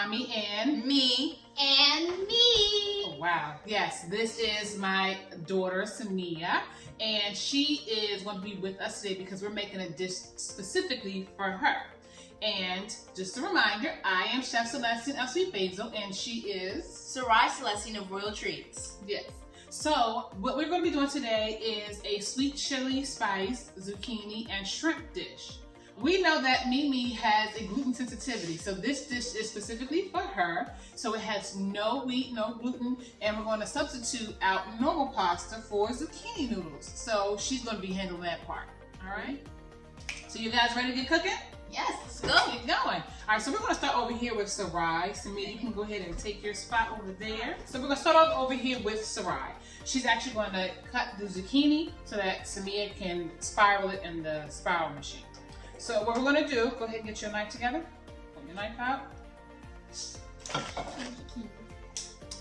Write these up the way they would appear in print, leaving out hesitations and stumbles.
Mommy and me And me. oh, wow. Yes, this is my daughter Samia, and she is going to be with us today because we're making a dish specifically for her. And just a reminder, I am Chef Celestine of Sweet Bazil, and she is Sarai Celestine of Royal Treats. yes. So what we're going to be doing today is a sweet chili spice zucchini and shrimp dish. We know that Mimi has a gluten sensitivity, so this dish is specifically for her. So it has no wheat, no gluten, and we're going to substitute out normal pasta for zucchini noodles. So she's going to be handling that part. All right. So you guys ready to get cooking? Yes, let's go. Keep going. All right, so we're going to start over here with Sarai. Samia, you can go ahead and take your spot over there. So we're going to start off over here with Sarai. She's actually going to cut the zucchini so that Samia can spiral it in the spiral machine. So what we're going to do, go ahead and get your knife together. Pull your knife out.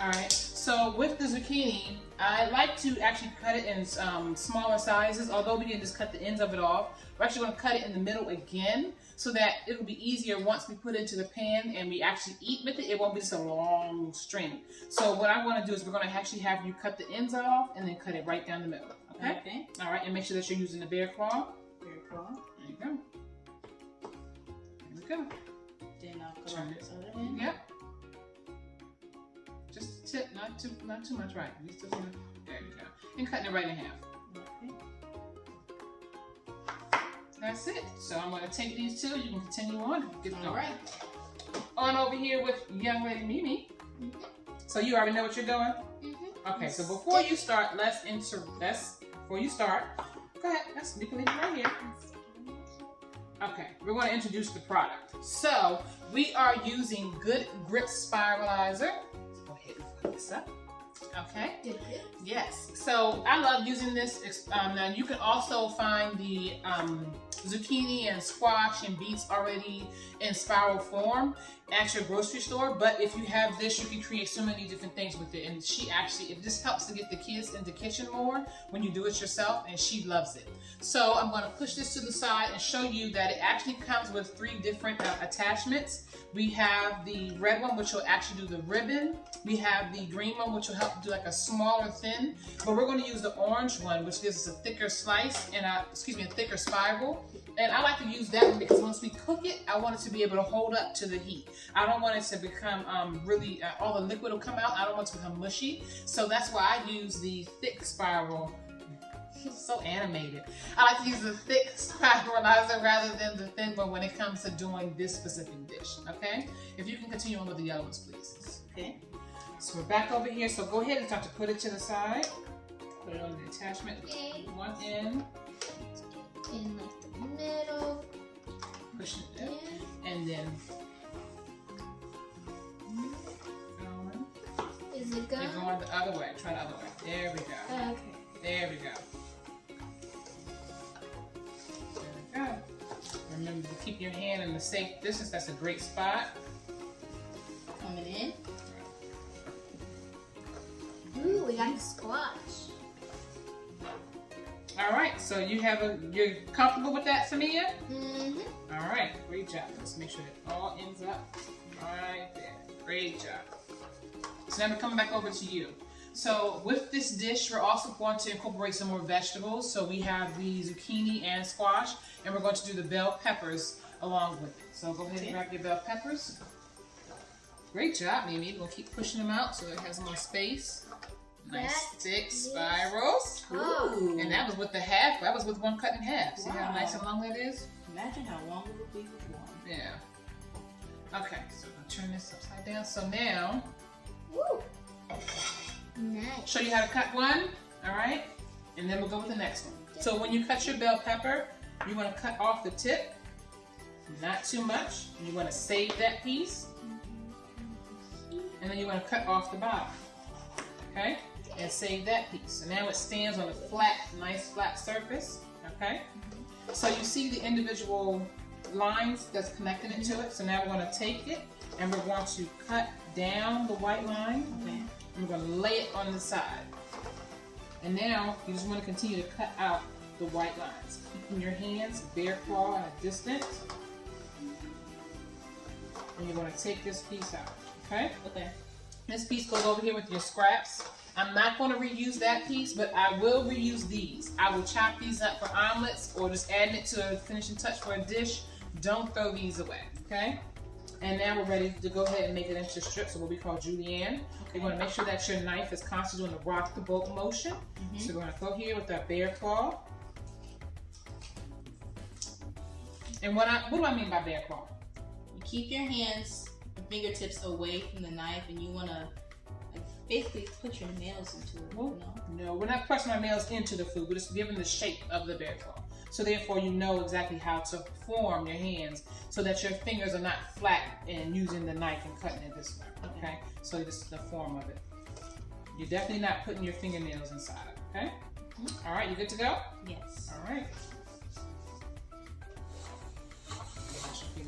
All right, so with the zucchini, I like to actually cut it in smaller sizes, although we can just cut the ends of it off. We're actually going to cut it in the middle again so that it'll be easier once we put it into the pan and we actually eat with it. It won't be just a long string. So what I want to do is we're going to actually have you cut the ends off and then cut it right down the middle. Okay? Okay. All right, and make sure that you're using the bear claw. Bear claw. There you go. There we go. Then I'll cut on this other end. Yep. Just a tip, not too much, right? You still want to, there you go. And cutting it right in half. Okay. That's it. So I'm going to take these two. You can continue on. Get All going. right. On over here with young lady Mimi. So you already know what you're doing? Okay, so before you start, before you start, go ahead. You can leave it right here. Okay, we're going to introduce the product. So we are using Good Grip Spiralizer. Let's go ahead and put this up. Okay. Yes. So I love using this. Now you can also find the zucchini and squash and beets already in spiral form at your grocery store. But if you have this, you can create so many different things with it. And it just helps to get the kids in the kitchen more when you do it yourself, and she loves it. So I'm going to push this to the side and show you that it actually comes with 3 different attachments. We have the red one, which will actually do the ribbon. We have the green one, which will help do like a smaller thin. But we're going to use the orange one, which gives us a thicker slice and a thicker spiral. And I like to use that one because once we cook it, I want it to be able to hold up to the heat. I don't want it to become really, all the liquid will come out. I don't want it to become mushy. So that's why I use the thick spiral. So animated. I like to use the thick spiralizer rather than the thin one when it comes to doing this specific dish. Okay? If you can continue on with the yellow ones, please. Okay. So we're back over here. So go ahead and start to put it to the side. Put it on the attachment. Okay. One end. In like the middle. Push it down. And then going. Is it good? You're going the other way. Try the other way. There we go. Okay. There we go. There we go. Remember to keep your hand in the safe distance. That's a great spot. Coming in. Ooh, we got the squash. All right. So you're comfortable with that, Samia? Mm-hmm. All right. Great job. Let's make sure that all ends up right there. Great job. So now we're coming back over to you. So with this dish, we're also going to incorporate some more vegetables. So we have the zucchini and squash, and we're going to do the bell peppers along with it. So go ahead and grab your bell peppers. Great job, Mimi. We'll keep pushing them out so it has more space. Nice thick spirals. Ooh. And that was with that was with one cut in half. See how nice and long that is? Imagine how long it would be with one. Yeah. Okay, so I'm gonna turn this upside down. So now, Woo. Nice. show you how to cut one, all right? And then we'll go with the next one. So when you cut your bell pepper, you want to cut off the tip, not too much. You want to save that piece, and then you want to cut off the bottom, okay? And save that piece. So now it stands on a flat, nice flat surface, okay? So you see the individual lines that's connecting it to it. So now we're going to take it and we're going to cut down the white line. Okay. And we're going to lay it on the side. And now you just want to continue to cut out the white lines, keeping your hands bare claw at a distance. And you're going to take this piece out, okay? Okay. This piece goes over here with your scraps. I'm not going to reuse that piece, but I will reuse these. I will chop these up for omelets or just add it to a finishing touch for a dish. Don't throw these away, okay? And now we're ready to go ahead and make it into strips, or what we call julienne. Okay. You're going to make sure that your knife is constantly doing the rock the boat motion. So we're going to go here with our bear claw. And what do I mean by bear claw? You keep your hands, your fingertips away from the knife, and you want to basically put your nails into it. Well, no, we're not pressing our nails into the food. We're just giving the shape of the bear claw. So therefore, you know exactly how to form your hands so that your fingers are not flat and using the knife and cutting it this way. Okay? So this is the form of it. You're definitely not putting your fingernails inside. Okay? All right, you good to go? Yes. All right.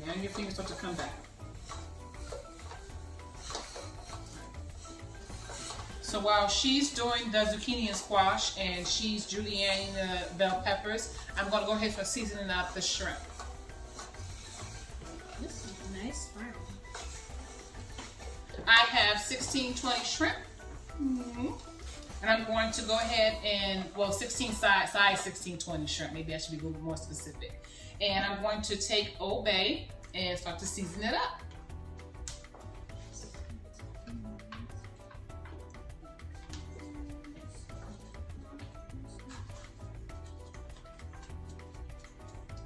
Now your fingers start to come back. So while she's doing the zucchini and squash and she's julienning the bell peppers, I'm going to go ahead and seasoning up the shrimp. This is a nice spiral. I have 1620 shrimp. And I'm going to go ahead and, well, 16 size 1620 shrimp. Maybe I should be a little bit more specific. And I'm going to take Old Bay and start to season it up.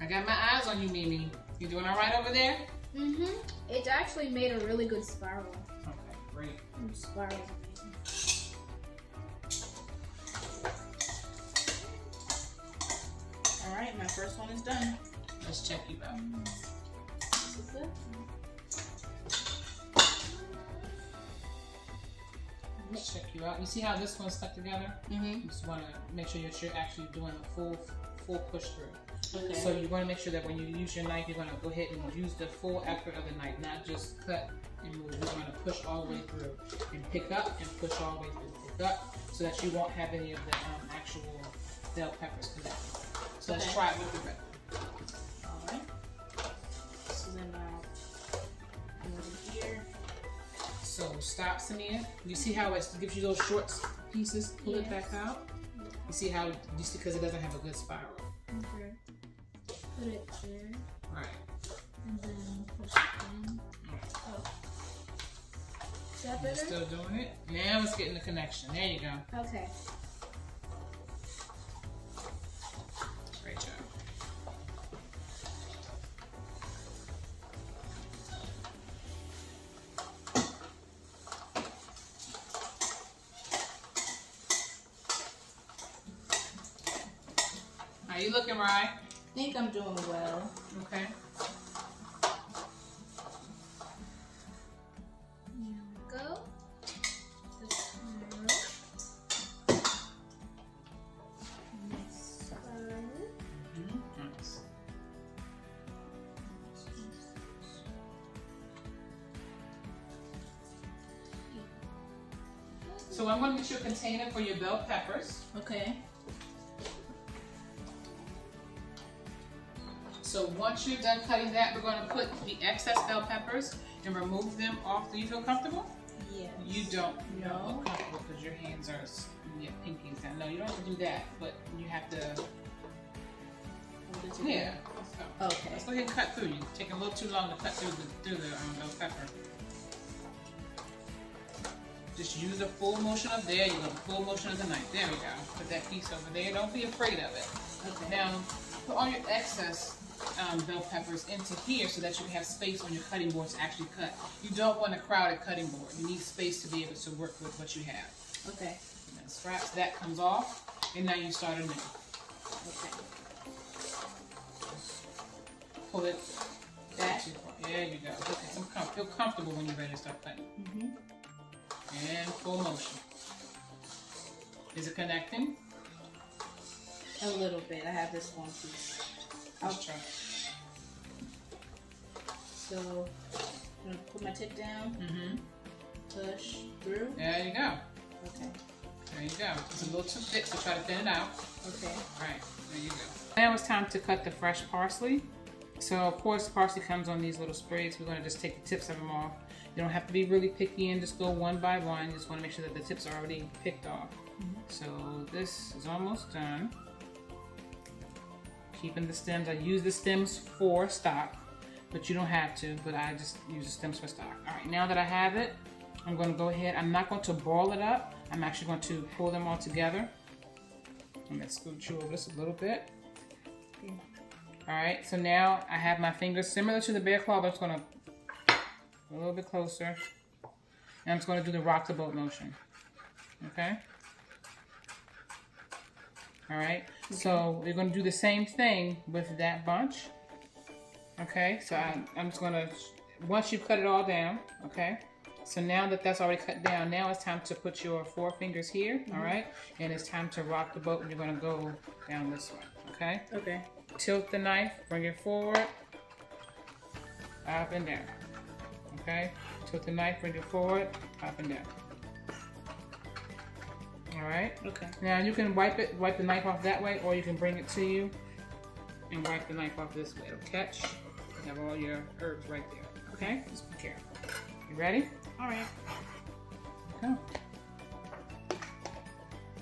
I got my eyes on you, Mimi. You doing all right over there? It actually made a really good spiral. Okay, great. Spiral. All right, my first one is done. Let's check you out. This is it. Let's check you out. You see how this one's stuck together? You just want to make sure that you're actually doing a full push through. Okay. So you want to make sure that when you use your knife, you're going to go ahead and use the full effort of the knife, not just cut and move. You're going to push all the way through and pick up and push all the way through. Pick up so that you won't have any of the actual bell peppers connected. So let's try it with the red. All right. So then over here. So stop, Samia. You see how it gives you those short pieces? Pull it back out. You see how, just because it doesn't have a good spiral. Okay. Put it there. Right. And then push it in. Oh. Is that better? Still doing it. Now it's getting the connection. There you go. Okay. Great job. How you looking, Rye? I think I'm doing well. Okay. Here we go. The spiral. Nice spiral. Nice. So I'm going to get you a container for your bell peppers. Okay. So once you're done cutting that, we're going to put the excess bell peppers and remove them off. Do you feel comfortable? Yes. You don't. You don't No. look comfortable because your hands are, your pinkies down. No, you don't have to do that, but you have to. Yeah. Okay. Let's go ahead and cut through. You're taking a little too long to cut through the bell pepper. Just use the full motion of there. You go the full motion of the knife. There we go. Put that piece over there. Don't be afraid of it. Okay. Now put all your excess bell peppers into here so that you have space on your cutting board to actually cut. You don't want a crowded cutting board. You need space to be able to work with what you have. Okay. And then scraps, that comes off, and now you start anew. Okay. Pull it Back. There you go. Okay. Feel comfortable when you're ready to start cutting. And full motion. Is it connecting? A little bit. I have this one piece. Let's try. So I'm gonna put my tip down. Push through. There you go. Okay. There you go. It's a little too thick, so try to thin it out. Okay. All right. There you go. Now it's time to cut the fresh parsley. So of course parsley comes on these little sprays. We're going to just take the tips of them off. You don't have to be really picky and just go one by one. You just want to make sure that the tips are already picked off. So this is almost done. Keeping the stems. I use the stems for stock, but you don't have to, but I just use the stems for stock. All right, now that I have it, I'm going to go ahead. I'm not going to ball it up. I'm actually going to pull them all together. I'm going to scooch you over this a little bit. Okay. All right, so now I have my fingers similar to the bear claw, but I'm just going to a little bit closer. And I'm just going to do the rock the boat motion. Okay? All right, so we're going to do the same thing with that bunch. Okay, so I'm just going to, once you cut it all down, okay? So now that that's already cut down, now it's time to put your 4 fingers here, all right? And it's time to rock the boat, and you're going to go down this way, okay? Okay. Tilt the knife, bring it forward, up and down, okay? Tilt the knife, bring it forward, up and down. All right? Okay. Now you can wipe the knife off that way, or you can bring it to you and wipe the knife off this way. It'll catch. You have all your herbs right there, okay? Just be careful. You ready? All right. Okay.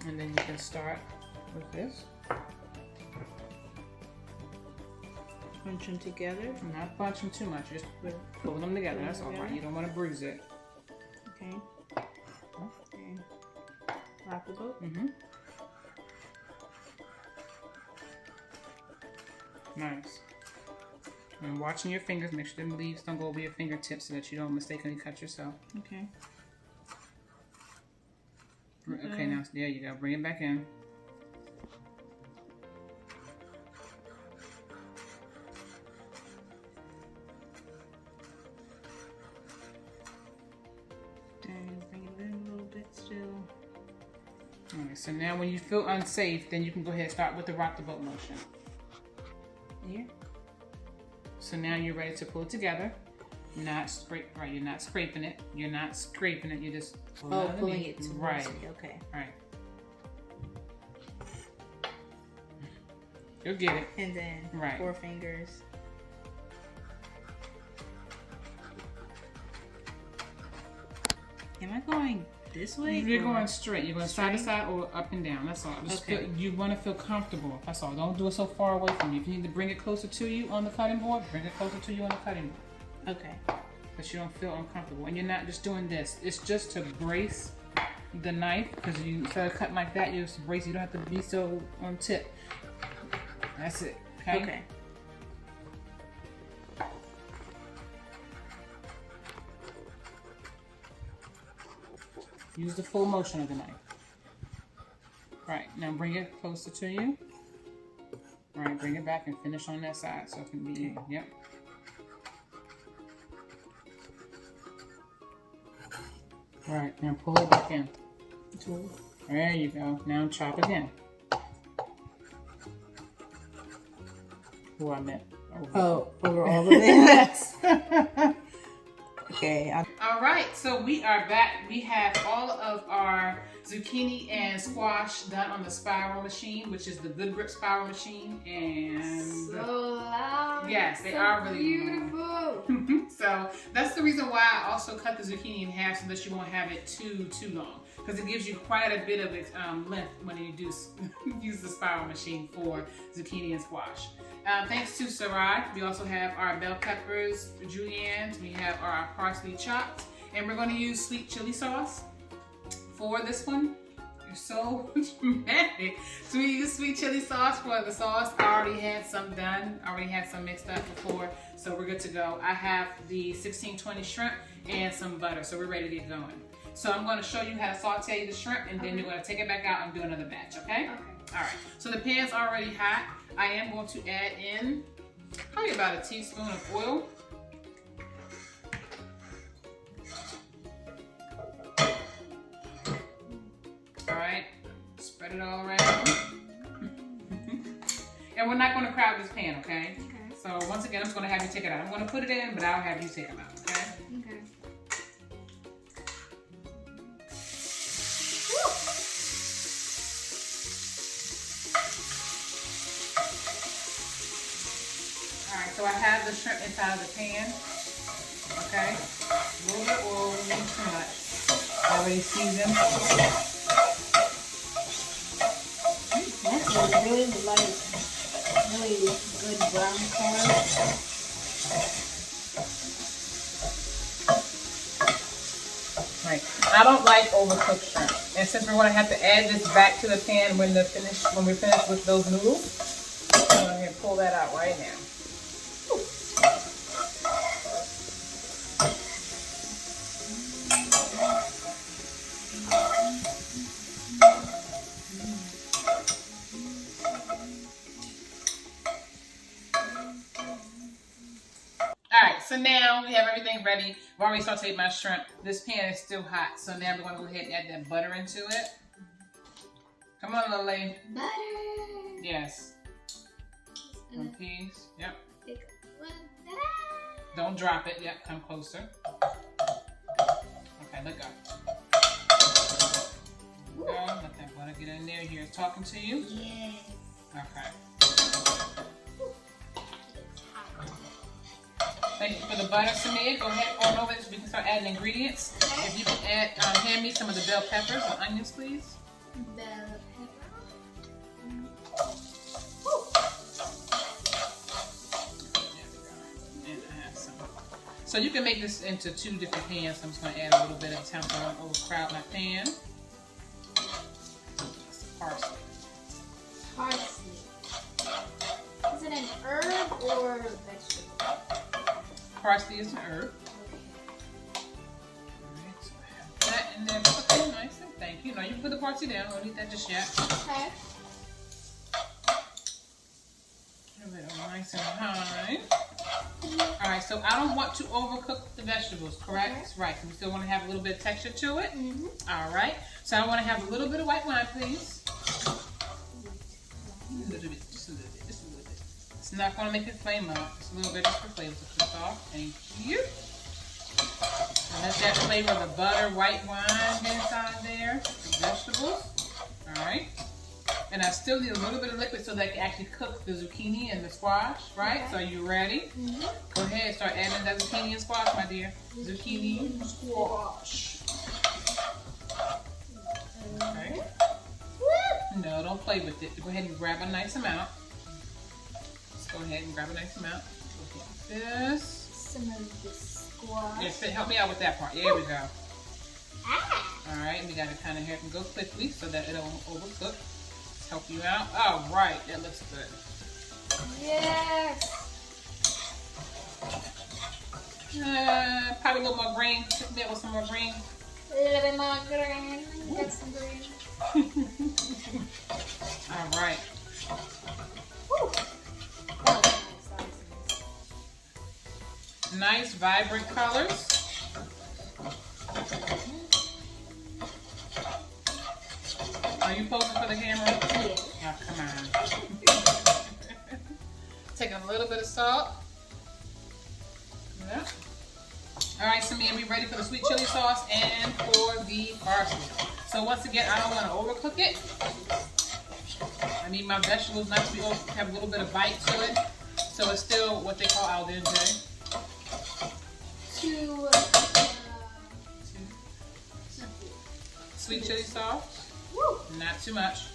And then you can start with this. Punch them together. Not bunch them too much, just pull them together. That's all right. You don't want to bruise it. Okay. Okay. Rock the boat. Mm-hmm. Nice. And watching your fingers, make sure the leaves don't go over your fingertips so that you don't mistakenly cut yourself. Okay. Okay, now there you go. Bring it back in. And bring it in a little bit still. Alright, so now when you feel unsafe, then you can go ahead and start with the rock the boat motion. Here. So now you're ready to pull it together. You're not you're not scraping it. You're not scraping it. You're just pulling it towards right. me. Okay. Right. You'll get it. And then Right. 4 fingers. Am I going this way? You're or- going straight. You're going side to side or up and down. That's all. Just Okay. you want to feel comfortable. That's all. Don't do it so far away from you. If you need to bring it closer to you on the cutting board, bring it closer to you on the cutting board. Okay. But you don't feel uncomfortable. And you're not just doing this. It's just to brace the knife, because you instead of cutting like that, you just brace. You don't have to be so on tip. That's it. Okay. Okay. Use the full motion of the knife. Right, now bring it closer to you. All right, bring it back and finish on that side so it can be even. Yep. All right, now pull it back in. Tool. There you go. Now chop again. I meant over. Oh, over all of it. Okay. All right, so we are back. We have all of our zucchini and squash done on the spiral machine, which is the Good Grip spiral machine, and So loud. yes, they so are really beautiful. So that's the reason why I also cut the zucchini in half so that you won't have it too long, because it gives you quite a bit of length when you do use the spiral machine for zucchini and squash. Thanks to Sarai, we also have our bell peppers, julienne, we have our parsley chopped, and we're going to use sweet chili sauce for this one. You're so dramatic. So we use sweet chili sauce for the sauce. I already had some done. I already had some mixed up before, so we're good to go. I have the 1620 shrimp and some butter, so we're ready to get going. So I'm going to show you how to saute the shrimp, and then you're going to take it back out and do another batch, okay? Okay. All right, so the pan's already hot. I am going to add in probably about a teaspoon of oil. All right, spread it all around. And we're not going to crowd this pan, okay? Okay. So once again, I'm just going to have you take it out. I'm going to put it in, but I'll have you take it out, okay? Okay. Alright, so I have the shrimp inside of the pan. Okay? A little bit of oil, not too much. Already seasoned. That's a really really good brown color. Right. I don't like overcooked shrimp. And since we're going to have to add this back to the pan when we're finished with those noodles, I'm going to go ahead and pull that out right now. Alright, so now we have everything ready. I've already sauteed my shrimp. This pan is still hot, so now we're going to go ahead and add that butter into it. Come on, little lady. Butter. Yes. One piece. Yep. One. Don't drop it. Yep, come closer. Okay, let go. Go. Let that butter get in there. Here, it's talking to you. Yes. Okay. Thank you for the butter, Samia. Go ahead on over this. We can start adding ingredients. If you can add, hand me some of the bell peppers and onions, please. Bell pepper. And I have some. So you can make this into 2 different pans. So I'm just going to add a little bit of time so I don't overcrowd my pan. Parsley. Parsley. Is it an herb or a vegetable? Parsley is an herb. Alright, so I have that in there cooking nice and thank you. No, you can put the parsley down. We don't need that just yet. Okay. A little nice and high. Alright, so I don't want to overcook the vegetables, correct? Okay. Right, so we still want to have a little bit of texture to it. Mm-hmm. Alright, so I want to have a little bit of white wine, please. A little bit, just a little bit, just a little bit. It's not going to make it flame up. Just a little bit just for flavor to cook off. Thank you. And let that flavor of the butter, white wine get inside there. The vegetables. Alright. And I still need a little bit of liquid so that I can actually cook the zucchini and the squash, right? Okay. So are you ready? Mm-hmm. Go ahead and start adding that zucchini and squash, my dear. Zucchini and squash. Okay. No, don't play with it. Go ahead and grab a nice amount. Just go ahead and grab a nice amount. Like this. Some of the squash. Yes, help me out with that part. There we go. Ah. Alright, we gotta kind of have to go quickly so that it don't overcook. Help you out. All right, that looks good. Yes. Probably a little more green. Hit me up with some more green. A little bit more green. Got some green. All right. Woo. Oh, Nice, vibrant colors. Are you posing for the camera? yeah. Oh, come on. Taking a little bit of salt. Yeah. All right, Samia, we ready for the sweet chili sauce and for the parsley. So once again, I don't want to overcook it. I need my vegetables not to be have a little bit of bite to it, so it's still what they call al dente. Sweet chili sauce. Woo. Not too much.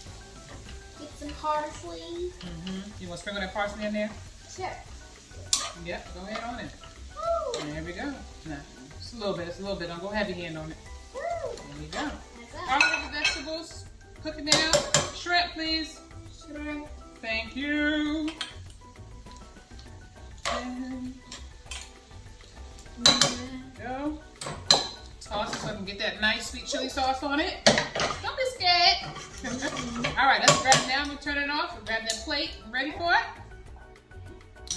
Get some parsley. You want to sprinkle that parsley in there? Sure. Yep, go ahead on it. Woo. There we go. Now, just a little bit, just a little bit. Don't go heavy hand on it. Woo. There we go. That's All of the vegetables, cook it down. Shrimp, please. Shrimp. Thank you. And go. Toss it so I can get that nice sweet chili sauce on it. Don't be scared. All right, let's grab it now. I'm gonna turn it off. Grab that plate. Ready for it?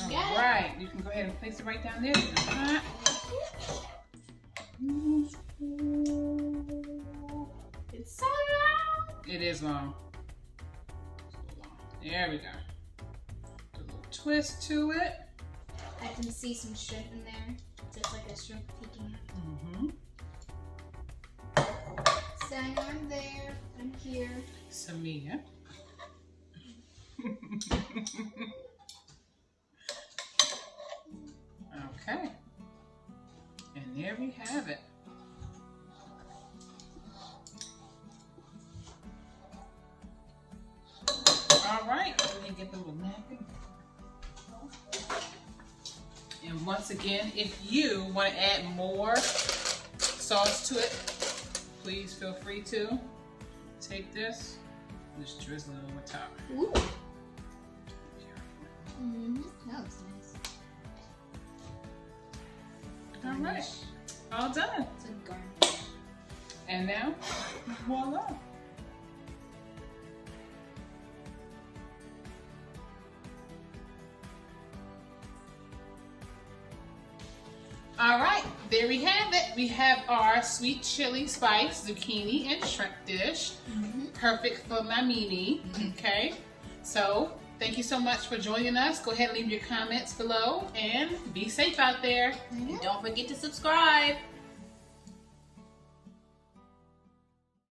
All right, you can go ahead and place it right down there. It's so long. It is long. There we go. A little twist to it. I can see some shrimp in there. Just like a shrimp peeking out. So I'm there. I'm here. Samia. there we have it. All right, we can get the little napkin. And once again, if you want to add more sauce to it, please feel free to. Take this, just drizzle it over top. Ooh. That looks nice. All right, all done. It's a garnish. And now, voila. All right, there we have it. We have our sweet chili spice zucchini and shrimp dish. Perfect for my Mimi. Okay, so thank you so much for joining us. Go ahead and leave your comments below and be safe out there. And don't forget to subscribe.